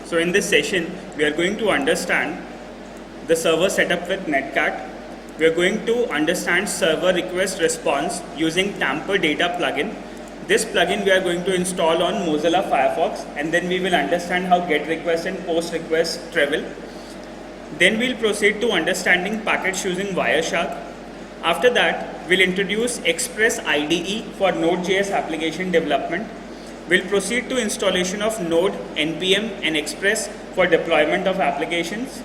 So in this session, we are going to understand the server setup with Netcat. We are going to understand server request response using Tamper Data plugin. This plugin we are going to install on Mozilla Firefox, and then we will understand how GET request and POST request travel. Then we'll proceed to understanding packets using Wireshark. After that, we'll introduce Express IDE for Node.js application development. We'll proceed to installation of Node, NPM and Express for deployment of applications.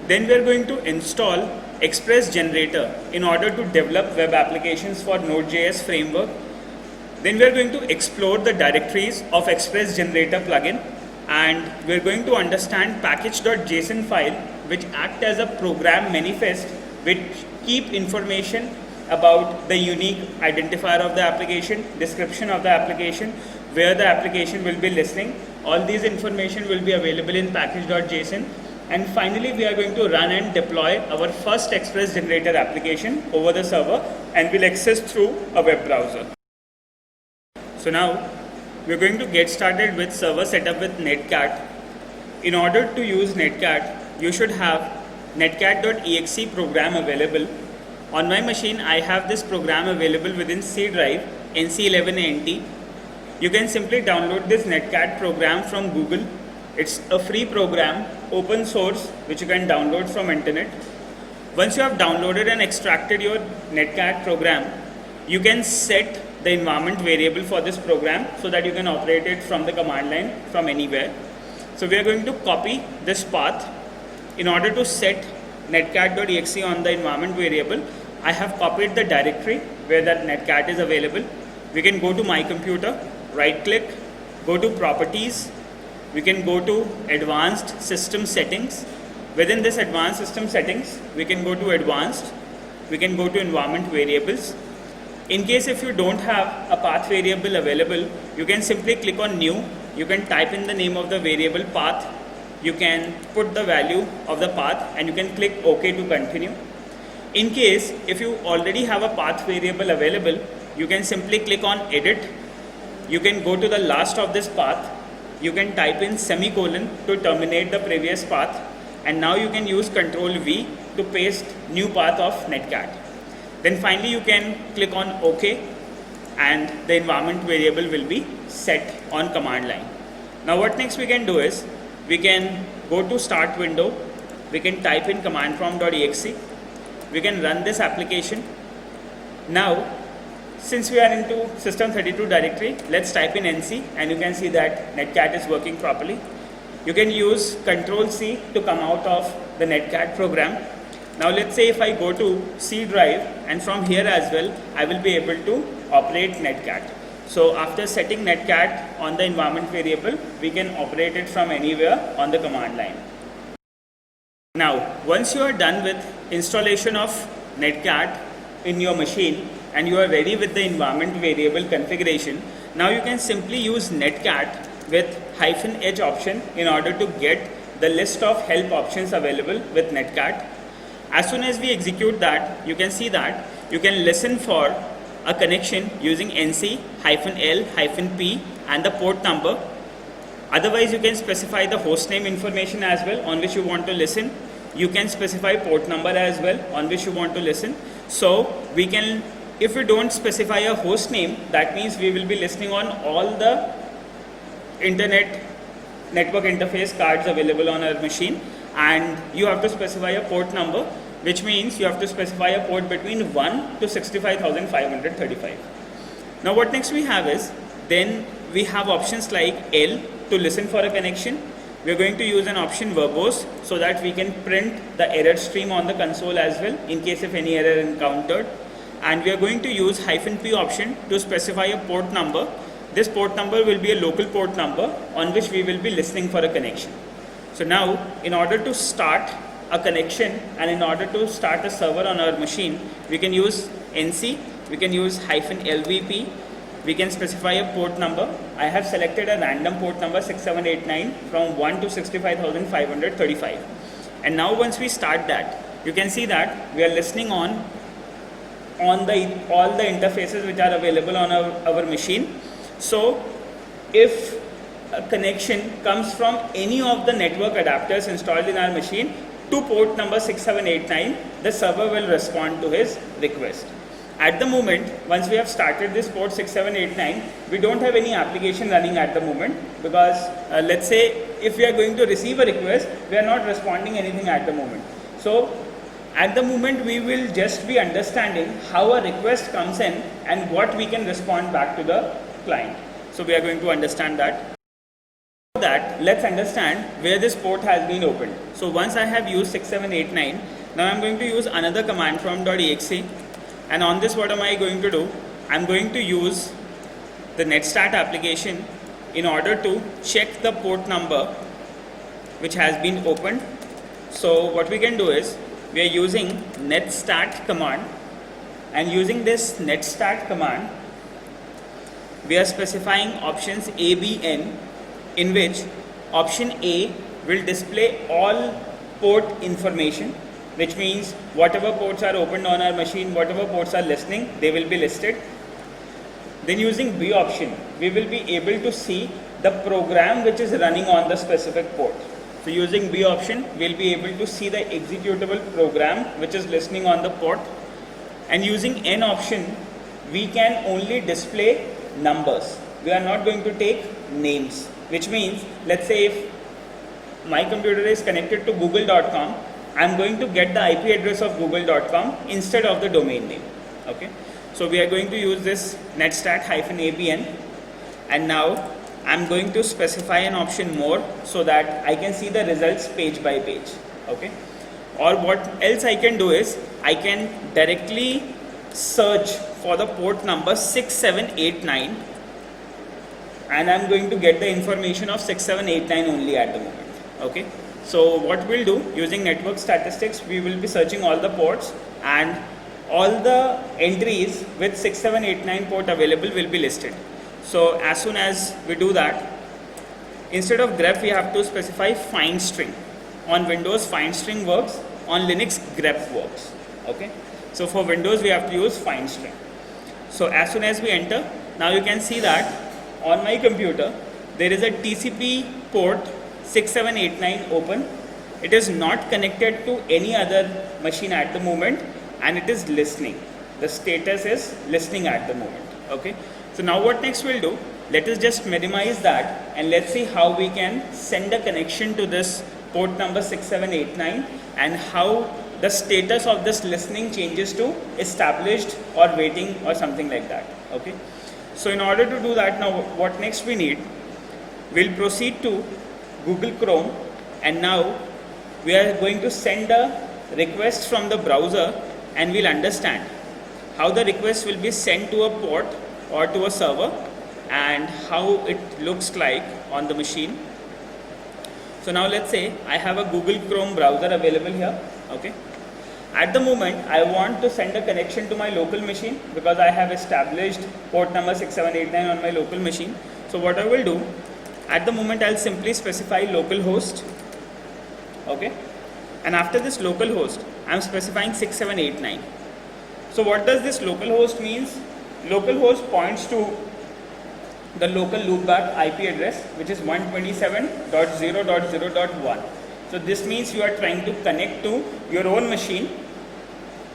Then we're going to install Express Generator in order to develop web applications for Node.js framework. Then we're going to explore the directories of Express Generator plugin, and we're going to understand package.json file which act as a program manifest which keep information about the unique identifier of the application, description of the application, where the application will be listening. All these information will be available in package.json. And finally, we are going to run and deploy our first Express Generator application over the server, and will access through a web browser. So now, we're going to get started with server setup with Netcat. In order to use Netcat, you should have netcat.exe program available. On my machine, I have this program available within C drive, NC11NT. You can simply download this Netcat program from Google. It's a free program, open source, which you can download from internet. Once you have downloaded and extracted your Netcat program, you can set the environment variable for this program so that you can operate it from the command line from anywhere. So we are going to copy this path. In order to set netcat.exe on the environment variable, I have copied the directory where that netcat is available. We can go to my computer, right click, go to properties. We can go to advanced system settings. Within this advanced system settings, we can go to advanced. We can go to environment variables. In case if you don't have a path variable available, you can simply click on new. You can type in the name of the variable path. You can put the value of the path and you can click OK to continue. In case if you already have a path variable available, you can simply click on edit. You can go to the last of this path. You can type in semicolon to terminate the previous path, and now you can use Ctrl V to paste new path of Netcat. Then finally you can click on OK, and the environment variable will be set on command line. Now what next we can do is, we can go to start window, we can type in command prompt.exe, we can run this application. Now since we are into system32 directory, let's type in nc, and you can see that Netcat is working properly. You can use Ctrl C to come out of the Netcat program. Now let's say if I go to C drive, and from here as well, I will be able to operate Netcat. So after setting Netcat on the environment variable, we can operate it from anywhere on the command line. Now, once you are done with installation of Netcat in your machine, and you are ready with the environment variable configuration, now you can simply use Netcat with -h option in order to get the list of help options available with Netcat. As soon as we execute that, you can see that you can listen for a connection using nc-l-p and the port number. Otherwise, you can specify the hostname information as well on which you want to listen. You can specify port number as well on which you want to listen. So we can, if we don't specify a host name, that means we will be listening on all the internet network interface cards available on our machine, and you have to specify a port number, which means you have to specify a port between 1 to 65,535. Now what next we have is, then we have options like L to listen for a connection. We are going to use an option verbose so that we can print the error stream on the console as well in case if any error encountered. And we are going to use -p option to specify a port number. This port number will be a local port number on which we will be listening for a connection. So now, in order to start a connection and in order to start a server on our machine, we can use nc, we can use -lvp, we can specify a port number. I have selected a random port number 6789 from 1 to 65,535. And now once we start that, you can see that we are listening on all the interfaces which are available on our machine. So if a connection comes from any of the network adapters installed in our machine to port number 6789, the server will respond to his request. At the moment, once we have started this port 6789, we don't have any application running at the moment, because let's say if we are going to receive a request, we are not responding anything at the moment. So at the moment, we will just be understanding how a request comes in and what we can respond back to the client. So we are going to understand that. For that, let's understand where this port has been opened. So once I have used 6789, now I'm going to use another command from .exe. And on this, what am I going to do? I'm going to use the netstat application in order to check the port number which has been opened. So what we can do is, we are using netstat command, and using this netstat command, we are specifying options A, B, N, in which option A will display all port information, which means whatever ports are opened on our machine, whatever ports are listening, they will be listed. Then using B option, we will be able to see the program which is running on the specific port. So using B option, we'll be able to see the executable program which is listening on the port. And using N option, we can only display numbers. We are not going to take names, which means, let's say if my computer is connected to google.com, I'm going to get the IP address of google.com instead of the domain name. Okay, so we are going to use this netstat-abn, and now I'm going to specify an option more so that I can see the results page by page. Okay, or what else I can do is, I can directly search for the port number 6789, and I'm going to get the information of 6789 only at the moment. Okay, so what we'll do, using network statistics, we will be searching all the ports, and all the entries with 6789 port available will be listed. So as soon as we do that, instead of grep, we have to specify find string. On Windows, find string works. On Linux, grep works. Okay, so for Windows, we have to use find string. So as soon as we enter, now you can see that on my computer, there is a TCP port 6789 open. It is not connected to any other machine at the moment, and it is listening. The status is listening at the moment. Okay, so now what next we'll do, let us just minimize that and let's see how we can send a connection to this port number 6789 and how the status of this listening changes to established or waiting or something like that. Okay, so in order to do that, now what next we need, we'll proceed to Google Chrome, and now we are going to send a request from the browser, and we'll understand how the request will be sent to a port or to a server and how it looks like on the machine. So now let's say I have a Google Chrome browser available here. Okay, at the moment I want to send a connection to my local machine because I have established port number 6789 on my local machine. So what I will do, at the moment I'll simply specify localhost. Okay, and after this localhost, I'm specifying 6789. So what does this localhost means? Localhost points to the local loopback IP address, which is 127.0.0.1. So this means you are trying to connect to your own machine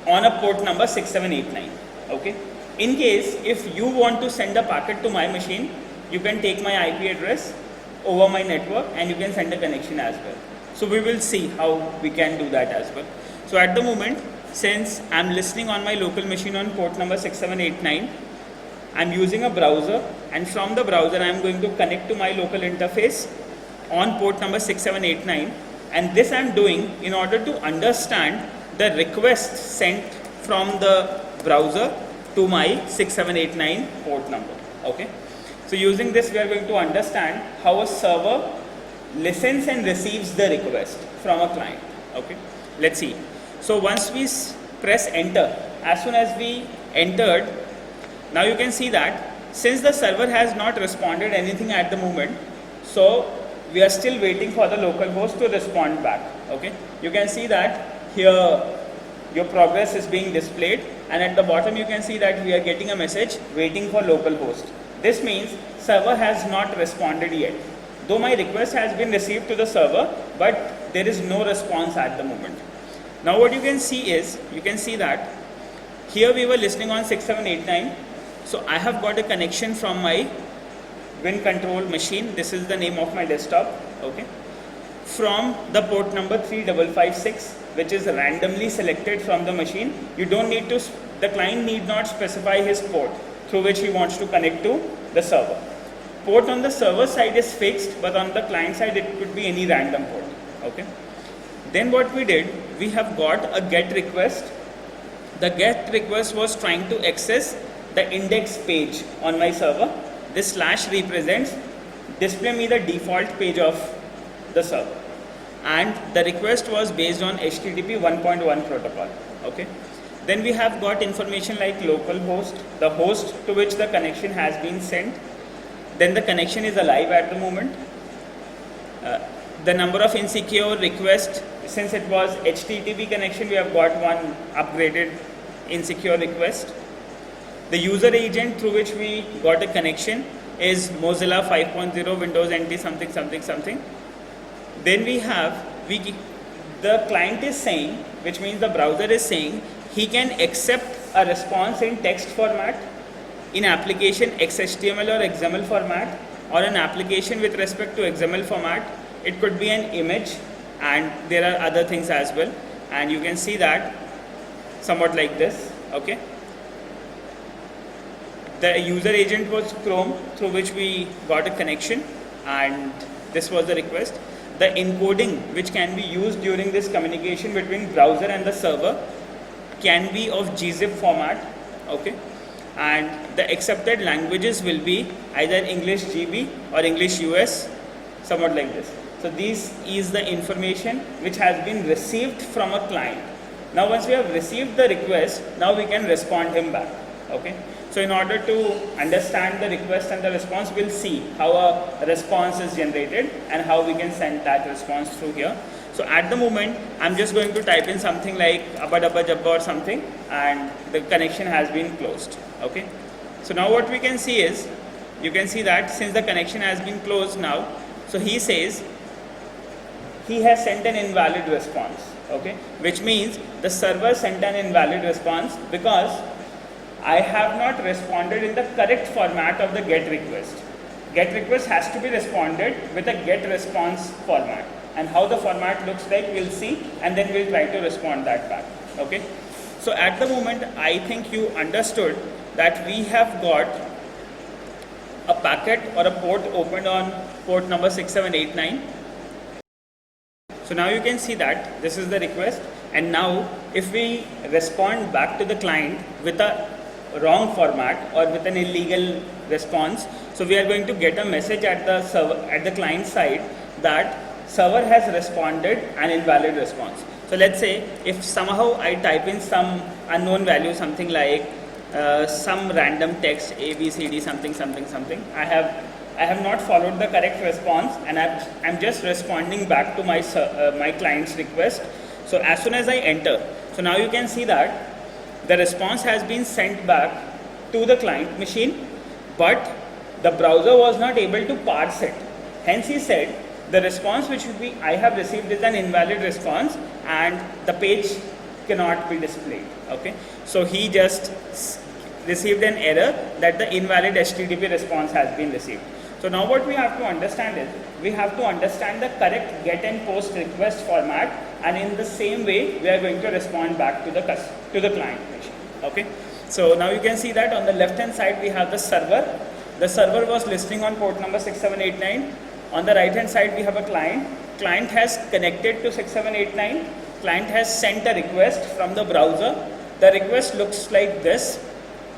on a port number 6789. Okay, in case if you want to send a packet to my machine, you can take my IP address over my network and you can send a connection as well. So we will see how we can do that as well. So at the moment, since I'm listening on my local machine on port number 6789, I'm using a browser, and from the browser I'm going to connect to my local interface on port number 6789, and this I'm doing in order to understand the request sent from the browser to my 6789 port number. Okay, so using this we are going to understand how a server listens and receives the request from a client. Okay, let's see. So once we press enter, as soon as we entered, now you can see that since the server has not responded anything at the moment, so we are still waiting for the localhost to respond back. Okay, you can see that here your progress is being displayed, and at the bottom you can see that we are getting a message waiting for localhost. This means server has not responded yet. though my request has been received to the server, but there is no response at the moment. Now what you can see is, you can see that here we were listening on 6789. So I have got a connection from my Win control machine. This is the name of my desktop. Okay. From the port number 3556, which is randomly selected from the machine. You don't need to, the client need not specify his port through which he wants to connect to the server. Port on the server side is fixed, but on the client side it could be any random port. Okay. Then what we did, we have got a GET request. The GET request was trying to access the index page on my server. This slash represents display me the default page of the server, and the request was based on HTTP 1.1 protocol. Okay. Then we have got information like localhost, the host to which the connection has been sent. Then the connection is alive at the moment. The number of insecure requests, since it was HTTP connection, we have got one upgraded insecure request. The user agent through which we got a connection is Mozilla 5.0 Windows NT something something something. Then we have, the client is saying, which means the browser is saying, he can accept a response in text format, in application XHTML or XML format, or an application with respect to XML format. It could be an image, and there are other things as well. And you can see that somewhat like this. Okay. The user agent was Chrome, through which we got a connection, and this was the request. The encoding which can be used during this communication between browser and the server can be of gzip format. Okay. And the accepted languages will be either English GB or English US, somewhat like this. So this is the information which has been received from a client. Now once we have received the request, now we can respond him back. Okay. So in order to understand the request and the response, we'll see how a response is generated and how we can send that response through here. So at the moment, I'm just going to type in something like abba dabba jabba or something, and the connection has been closed. Okay. So now what we can see is, you can see that since the connection has been closed now, so he says he has sent an invalid response. Okay. Which means the server sent an invalid response because I have not responded in the correct format of the GET request. GET request has to be responded with a GET response format, and how the format looks like we'll see, and then we'll try to respond that back. Okay. So at the moment, I think you understood that we have got a packet or a port opened on port number 6789. So now you can see that this is the request, and now if we respond back to the client with a wrong format or with an illegal response, so we are going to get a message at the server, at the client side, that server has responded an invalid response. So let's say if somehow I type in some unknown value, something like some random text ABCD something something something, I have not followed the correct response, and I'm just responding back to my my client's request. So as soon as I enter, so now you can see that the response has been sent back to the client machine, but the browser was not able to parse it. Hence he said the response which I have received is an invalid response, and the page cannot be displayed. Okay. So he just received an error that the invalid HTTP response has been received. So now what we have to understand is, we have to understand the correct GET and POST request format, and in the same way we are going to respond back to the client machine. Okay. So now you can see that on the left hand side we have the server. The server was listening on port number 6789. On the right hand side we have a client. Client has connected to 6789. Client has sent a request from the browser. The request looks like this.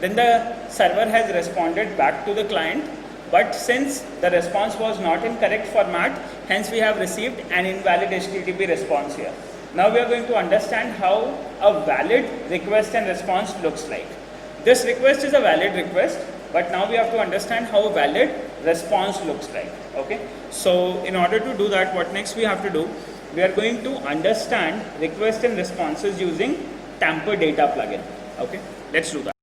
Then the server has responded back to the client. But since the response was not in correct format, hence we have received an invalid HTTP response here. Now we are going to understand how a valid request and response looks like. This request is a valid request, but now we have to understand how a valid response looks like. Okay. So in order to do that, what next we have to do? We are going to understand request and responses using Tamper Data plugin. Okay. Let's do that.